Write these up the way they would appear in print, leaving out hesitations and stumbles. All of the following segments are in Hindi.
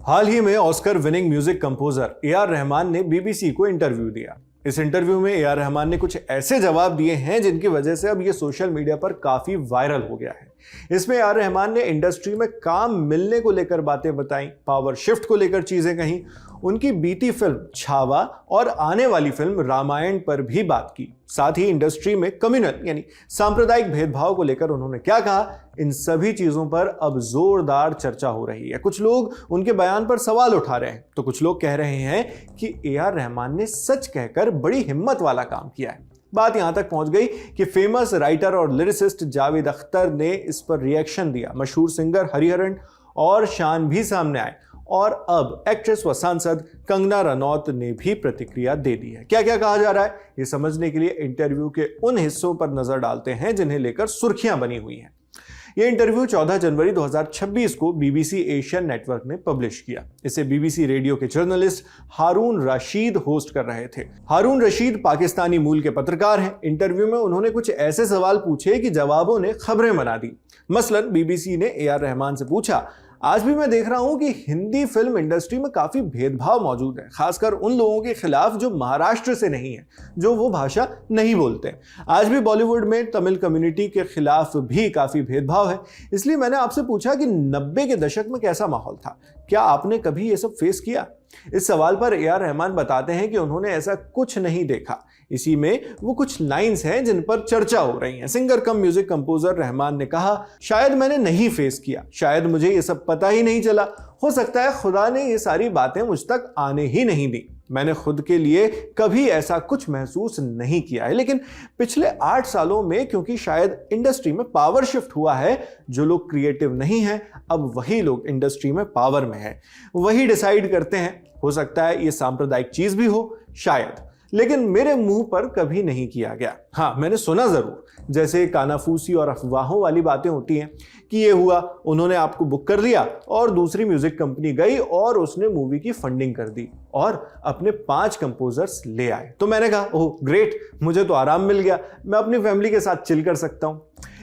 हाल ही में Oscar winning music composer AR. Rahman ने बीबीसी को इंटरव्यू दिया। इस इंटरव्यू में ए.आर. रहमान ने कुछ ऐसे जवाब दिए हैं जिनकी वजह से अब ये सोशल मीडिया पर काफी वायरल हो गया है। इसमें ए.आर. रहमान ने इंडस्ट्री में काम मिलने को लेकर बातें बताई, पावर शिफ्ट को लेकर चीजें कहीं, उनकी बीती फिल्म छावा और आने वाली फिल्म रामायण पर भी बात की। साथ ही इंडस्ट्री में कम्युनल यानी सांप्रदायिक भेदभाव को लेकर उन्होंने क्या कहा, इन सभी चीजों पर अब जोरदार चर्चा हो रही है। कुछ लोग उनके बयान पर सवाल उठा रहे हैं तो कुछ लोग कह रहे हैं कि ए.आर. रहमान ने सच कहकर बड़ी हिम्मत वाला काम किया है। बात यहां तक पहुंच गई कि फेमस राइटर और लिरिसिस्ट जावेद अख्तर ने इस पर रिएक्शन दिया। मशहूर सिंगर हरिहरन और शान भी सामने आए और अब एक्ट्रेस व सांसद कंगना रनौत ने भी प्रतिक्रिया दे दी है। क्या क्या कहा जा रहा है, ये समझने के लिए इंटरव्यू के उन हिस्सों पर नजर डालते हैं जिन्हें लेकर सुर्खियां बनी हुई हैं। यह इंटरव्यू 14 जनवरी 2026 को बीबीसी एशियन नेटवर्क ने पब्लिश किया। इसे बीबीसी रेडियो के जर्नलिस्ट हारून रशीद होस्ट कर रहे थे। हारून रशीद पाकिस्तानी मूल के पत्रकार हैं। इंटरव्यू में उन्होंने कुछ ऐसे सवाल पूछे कि जवाबों ने खबरें बना दी। मसलन बीबीसी ने ए.आर. रहमान से पूछा, आज भी मैं देख रहा हूं कि हिंदी फिल्म इंडस्ट्री में काफी भेदभाव मौजूद है, खासकर उन लोगों के खिलाफ जो महाराष्ट्र से नहीं है, जो वो भाषा नहीं बोलते। आज भी बॉलीवुड में तमिल कम्युनिटी के खिलाफ भी काफी भेदभाव है। इसलिए मैंने आपसे पूछा कि 90 के दशक में कैसा माहौल था, क्या आपने कभी ये सब फेस किया? इस सवाल पर ए.आर. रहमान बताते हैं कि उन्होंने ऐसा कुछ नहीं देखा। इसी में वो कुछ लाइंस हैं जिन पर चर्चा हो रही है। सिंगर कम म्यूजिक कंपोजर रहमान ने कहा, शायद मैंने नहीं फेस किया, शायद मुझे ये सब पता ही नहीं चला, हो सकता है खुदा ने ये सारी बातें मुझ तक आने ही नहीं दी। मैंने खुद के लिए कभी ऐसा कुछ महसूस नहीं किया है। लेकिन पिछले 8 सालों में क्योंकि शायद इंडस्ट्री में पावर शिफ्ट हुआ है, जो लोग क्रिएटिव नहीं हैं अब वही लोग इंडस्ट्री में पावर में है, वही डिसाइड करते हैं। हो सकता है ये सांप्रदायिक चीज भी हो शायद, लेकिन मेरे मुंह पर कभी नहीं किया गया। हाँ, मैंने सुना जरूर, जैसे कानाफूसी और अफवाहों वाली बातें होती हैं कि ये हुआ, उन्होंने आपको बुक कर लिया और दूसरी म्यूजिक कंपनी गई और उसने मूवी की फंडिंग कर दी और अपने 5 कंपोजर्स ले आए। तो मैंने कहा, ओह ग्रेट, मुझे तो आराम मिल गया, मैं अपनी फैमिली के साथ चिल कर सकता हूं।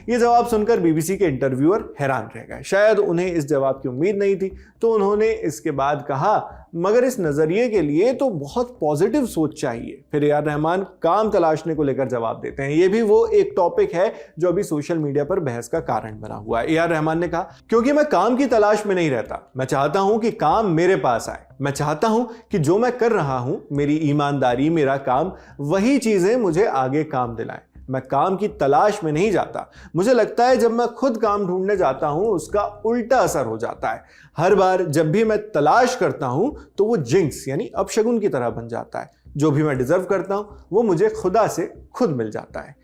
ये जवाब सुनकर बीबीसी के इंटरव्यूअर हैरान रह गए। शायद उन्हें इस जवाब की उम्मीद नहीं थी, तो उन्होंने इसके बाद कहा, मगर इस नजरिए के लिए तो बहुत पॉजिटिव सोच चाहिए। फिर ए.आर. रहमान काम तलाशने को लेकर जवाब देते हैं। ये भी वो एक टॉपिक है जो अभी सोशल मीडिया पर बहस का कारण बना हुआ है। ए.आर. रहमान ने कहा, क्योंकि मैं काम की तलाश में नहीं रहता, मैं चाहता हूं कि काम मेरे पास आए। मैं चाहता हूं कि जो मैं कर रहा हूं, मेरी ईमानदारी, मेरा काम, वही चीजें मुझे आगे काम दिलाएं। मैं काम की तलाश में नहीं जाता। मुझे लगता है जब मैं खुद काम ढूंढने जाता हूं उसका उल्टा असर हो जाता है। हर बार जब भी मैं तलाश करता हूं तो वो जिंक्स यानी अपशगुन की तरह बन जाता है। जो भी मैं डिजर्व करता हूं वो मुझे खुदा से खुद मिल जाता है।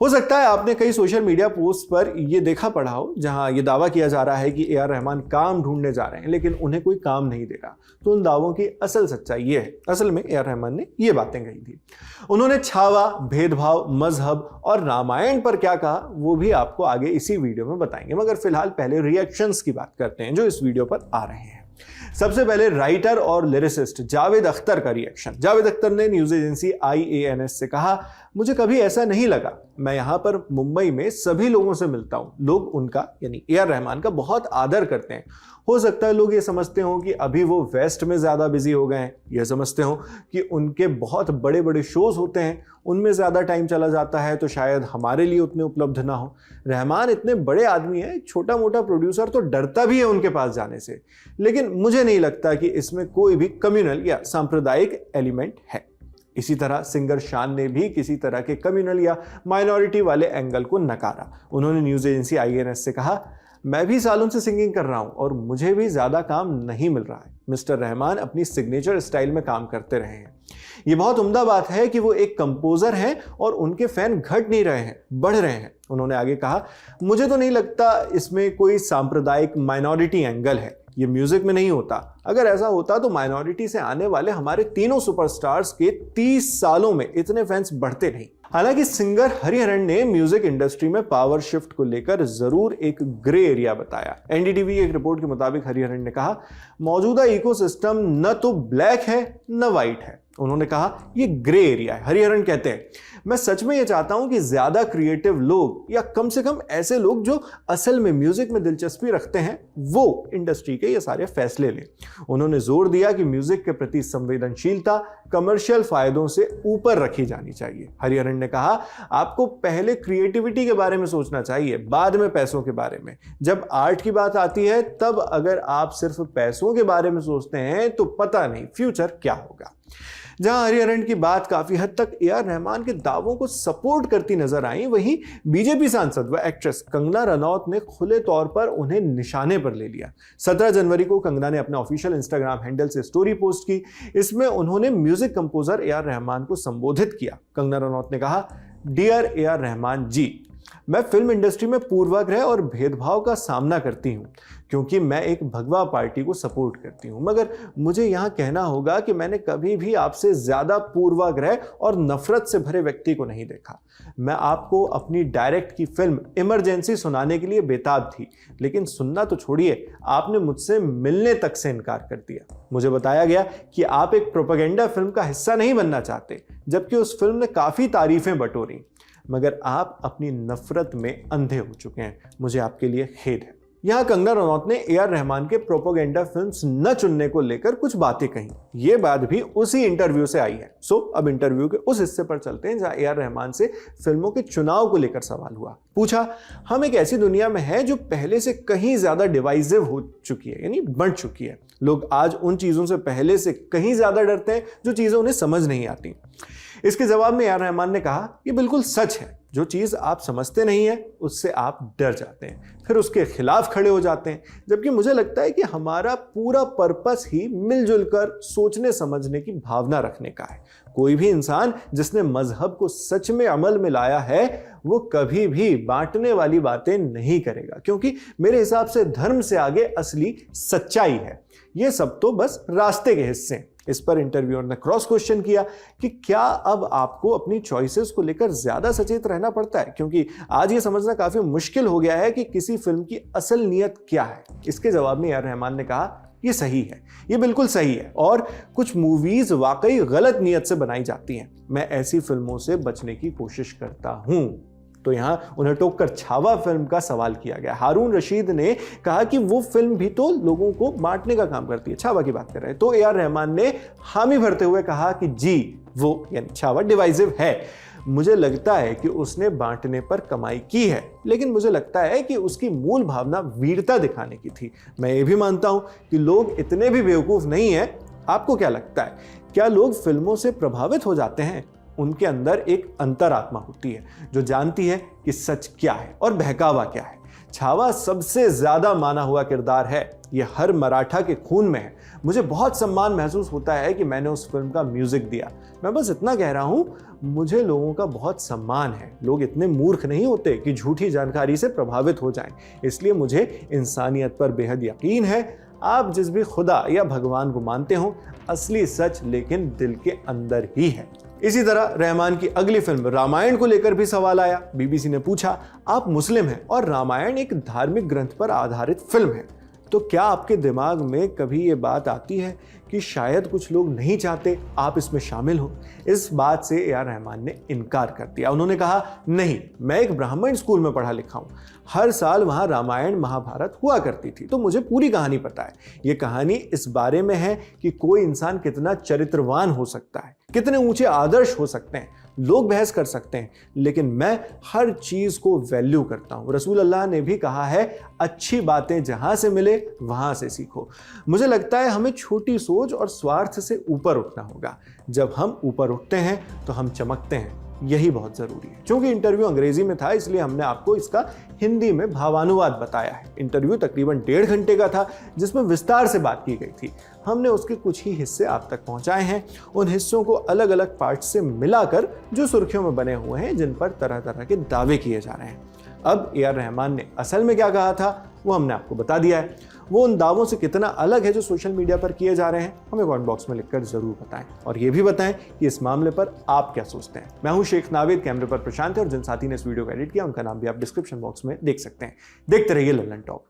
हो सकता है आपने कई सोशल मीडिया पोस्ट पर यह देखा पढ़ा हो जहां यह दावा किया जा रहा है कि ए.आर. रहमान काम ढूंढने जा रहे हैं लेकिन उन्हें कोई काम नहीं दे रहा। तो उन दावों की असल सच्चाई यह है, असल में ए.आर. रहमान ने ये बातें कही थी। उन्होंने छावा, भेदभाव, मजहब और रामायण पर क्या कहा वो भी आपको आगे इसी वीडियो में बताएंगे, मगर फिलहाल पहले रिएक्शंस की बात करते हैं जो इस वीडियो पर आ रहे हैं। सबसे पहले राइटर और लिरिसिस्ट जावेद अख्तर का रिएक्शन। जावेद अख्तर ने न्यूज एजेंसी IANS से कहा, मुझे कभी ऐसा नहीं लगा। मैं यहाँ पर मुंबई में सभी लोगों से मिलता हूँ, लोग उनका यानी ए.आर. रहमान का बहुत आदर करते हैं। हो सकता है लोग ये समझते हो कि अभी वो वेस्ट में ज्यादा बिजी हो गए हैं, ये समझते हो कि उनके बहुत बड़े बड़े शोज होते हैं, उनमें ज्यादा टाइम चला जाता है, तो शायद हमारे लिए उतने उपलब्ध ना हो। रहमान इतने बड़े आदमी हैं, छोटा मोटा प्रोड्यूसर तो डरता भी है उनके पास जाने से। लेकिन मुझे नहीं लगता कि इसमें कोई भी कम्युनल या सांप्रदायिक एलिमेंट है। इसी तरह सिंगर शान ने भी किसी तरह के कम्युनल या माइनॉरिटी वाले एंगल को नकारा। उन्होंने न्यूज एजेंसी IANS से कहा, मैं भी सालों से सिंगिंग कर रहा हूं और मुझे भी ज्यादा काम नहीं मिल रहा है। मिस्टर रहमान अपनी सिग्नेचर स्टाइल में काम करते रहे हैं। ये बहुत उम्दा बात है कि वो एक कंपोजर हैं और उनके फैन घट नहीं रहे हैं, बढ़ रहे हैं। उन्होंने आगे कहा, मुझे तो नहीं लगता इसमें कोई सांप्रदायिक माइनॉरिटी एंगल है, ये म्यूजिक में नहीं होता। अगर ऐसा होता तो माइनॉरिटी से आने वाले हमारे तीनों सुपरस्टार्स के 30 सालों में इतने फैंस बढ़ते नहीं। हालांकि सिंगर हरिहरन ने म्यूजिक इंडस्ट्री में पावर शिफ्ट को लेकर जरूर एक ग्रे एरिया बताया। NDTV की एक रिपोर्ट के मुताबिक हरिहरन ने कहा, मौजूदा इकोसिस्टम न तो ब्लैक है न वाइट है, उन्होंने कहा ये ग्रे एरिया है। हरिहरन कहते हैं, मैं सच में ये चाहता हूं कि ज्यादा क्रिएटिव लोग या कम से कम ऐसे लोग जो असल में म्यूजिक में दिलचस्पी रखते हैं वो इंडस्ट्री के ये सारे फैसले लें। उन्होंने जोर दिया कि म्यूजिक के प्रति संवेदनशीलता कमर्शियल फायदों से ऊपर रखी जानी चाहिए। हरिहरन ने कहा, आपको पहले क्रिएटिविटी के बारे में सोचना चाहिए, बाद में पैसों के बारे में। जब आर्ट की बात आती है तब अगर आप सिर्फ पैसों के बारे में सोचते हैं तो पता नहीं फ्यूचर क्या होगा। जहां हरिहरन की बात काफी हद तक ए.आर. रहमान के दावों को सपोर्ट करती नजर आई, वहीं बीजेपी सांसद व एक्ट्रेस कंगना रनौत ने खुले तौर पर उन्हें निशाने पर ले लिया। 17 जनवरी को कंगना ने अपने ऑफिशियल इंस्टाग्राम हैंडल से स्टोरी पोस्ट की। इसमें उन्होंने म्यूजिक कंपोजर ए.आर. रहमान को संबोधित किया। कंगना रनौत ने कहा, डियर ए.आर. रहमान जी, मैं फिल्म इंडस्ट्री में पूर्वाग्रह और भेदभाव का सामना करती हूं क्योंकि मैं एक भगवा पार्टी को सपोर्ट करती हूं, मगर मुझे यहां कहना होगा कि मैंने कभी भी आपसे ज्यादा पूर्वाग्रह और नफरत से भरे व्यक्ति को नहीं देखा। मैं आपको अपनी डायरेक्ट की फिल्म इमरजेंसी सुनाने के लिए बेताब थी, लेकिन सुनना तो छोड़िए, आपने मुझसे मिलने तक से इनकार कर दिया। मुझे बताया गया कि आप एक प्रोपेगेंडा फिल्म का हिस्सा नहीं बनना चाहते, जबकि उस फिल्म ने काफी तारीफें बटोरी, मगर आप अपनी नफरत में अंधे हो चुके हैं। मुझे आपके लिए खेद है। यहां कंगना रनौत ने ए.आर. रहमान के प्रोपेगेंडा फिल्म्स न चुनने को लेकर कुछ बातें कही। ये बात भी उसी इंटरव्यू से आई है। अब इंटरव्यू के उस हिस्से पर चलते हैं जहां ए.आर. रहमान से फिल्मों के चुनाव को लेकर सवाल हुआ। पूछा, हम एक ऐसी दुनिया में है जो पहले से कहीं ज्यादा डिवाइसिव हो चुकी है, यानी बढ़ चुकी है। लोग आज उन चीजों से पहले से कहीं ज्यादा डरते हैं जो चीजें उन्हें समझ नहीं आती। इसके जवाब में ए.आर. रहमान ने कहा, यह बिल्कुल सच है। जो चीज आप समझते नहीं है उससे आप डर जाते हैं, फिर उसके खिलाफ खड़े हो जाते हैं। जबकि मुझे लगता है कि हमारा पूरा पर्पस ही मिलजुल कर सोचने समझने की भावना रखने का है। कोई भी इंसान जिसने मजहब को सच में अमल में लाया है वो कभी भी बांटने वाली बातें नहीं करेगा, क्योंकि मेरे हिसाब से धर्म से आगे असली सच्चाई है। ये सब तो बस रास्ते के हिस्से हैं। इस पर इंटरव्यूअर ने क्रॉस क्वेश्चन किया कि क्या अब आपको अपनी चॉइसेस को लेकर ज्यादा सचेत रहना पड़ता है, क्योंकि आज ये समझना काफी मुश्किल हो गया है कि किसी फिल्म की असल नीयत क्या है। इसके जवाब में ए.आर. रहमान ने कहा, ये सही है, ये बिल्कुल सही है, और कुछ मूवीज वाकई गलत नीयत से बनाई जाती हैं। मैं ऐसी फिल्मों से बचने की कोशिश करता हूं। तो यहां उन्हें टोककर छावा फिल्म का सवाल किया गया। हारून रशीद ने कहा कि वो फिल्म भी तो लोगों को बांटने का काम करती है, छावा की बात कर रहे हैं। तो ए.आर. रहमान ने हामी भरते हुए कहा कि जी, वो यानी छावा डिवाइसिव है। मुझे लगता है कि उसने बांटने पर कमाई की है, लेकिन मुझे लगता है कि उसकी मूल भावना वीरता दिखाने की थी। मैं ये भी मानता हूं कि लोग इतने भी बेवकूफ नहीं है। आपको क्या लगता है, क्या लोग फिल्मों से प्रभावित हो जाते हैं? उनके अंदर एक अंतरात्मा होती है जो जानती है कि सच क्या है और बहकावा क्या है। छावा सबसे ज्यादा माना हुआ किरदार है, यह हर मराठा के खून में है। मुझे बहुत सम्मान महसूस होता है कि मैंने उस फिल्म का म्यूजिक दिया। मैं बस इतना कह रहा हूं, मुझे लोगों का बहुत सम्मान है। लोग इतने मूर्ख नहीं होते कि झूठी जानकारी से प्रभावित हो जाएं। इसलिए मुझे इंसानियत पर बेहद यकीन है। आप जिस भी खुदा या भगवान को मानते हो, असली सच लेकिन दिल के अंदर ही है। इसी तरह रहमान की अगली फिल्म रामायण को लेकर भी सवाल आया। बीबीसी ने पूछा, आप मुस्लिम हैं और रामायण एक धार्मिक ग्रंथ पर आधारित फिल्म है, तो क्या आपके दिमाग में कभी ये बात आती है कि शायद कुछ लोग नहीं चाहते आप इसमें शामिल हो? इस बात से ए.आर. रहमान ने इनकार कर दिया। उन्होंने कहा, नहीं, मैं एक ब्राह्मण स्कूल में पढ़ा लिखा हूं। हर साल वहां रामायण महाभारत हुआ करती थी, तो मुझे पूरी कहानी पता है। ये कहानी इस बारे में है कि कोई इंसान कितना चरित्रवान हो सकता है, कितने ऊंचे आदर्श हो सकते हैं। लोग बहस कर सकते हैं, लेकिन मैं हर चीज को वैल्यू करता हूं। रसूल अल्लाह ने भी कहा है, अच्छी बातें जहां से मिले वहां से सीखो। मुझे लगता है हमें छोटी सोच और स्वार्थ से ऊपर उठना होगा। जब हम ऊपर उठते हैं तो हम चमकते हैं, यही बहुत जरूरी है। क्योंकि इंटरव्यू अंग्रेजी में था, इसलिए हमने आपको इसका हिंदी में भावानुवाद बताया है। इंटरव्यू तकरीबन 1.5 घंटे का था, जिसमें विस्तार से बात की गई थी। हमने उसके कुछ ही हिस्से आप तक पहुंचाए हैं। उन हिस्सों को अलग अलग पार्ट से मिलाकर जो सुर्खियों में बने हुए हैं, जिन पर तरह तरह के दावे किए जा रहे हैं। अब ए.आर. रहमान ने असल में क्या कहा था वो हमने आपको बता दिया है। वो उन दावों से कितना अलग है जो सोशल मीडिया पर किए जा रहे हैं, हमें कमेंट बॉक्स में लिखकर जरूर बताएं। और ये भी बताएं कि इस मामले पर आप क्या सोचते हैं। मैं हूं शेख नावेद, कैमरे पर प्रशांत है, और जिन साथी ने इस वीडियो को एडिट किया उनका नाम भी आप डिस्क्रिप्शन बॉक्स में देख सकते हैं। देखते रहिए लल्लन टॉप।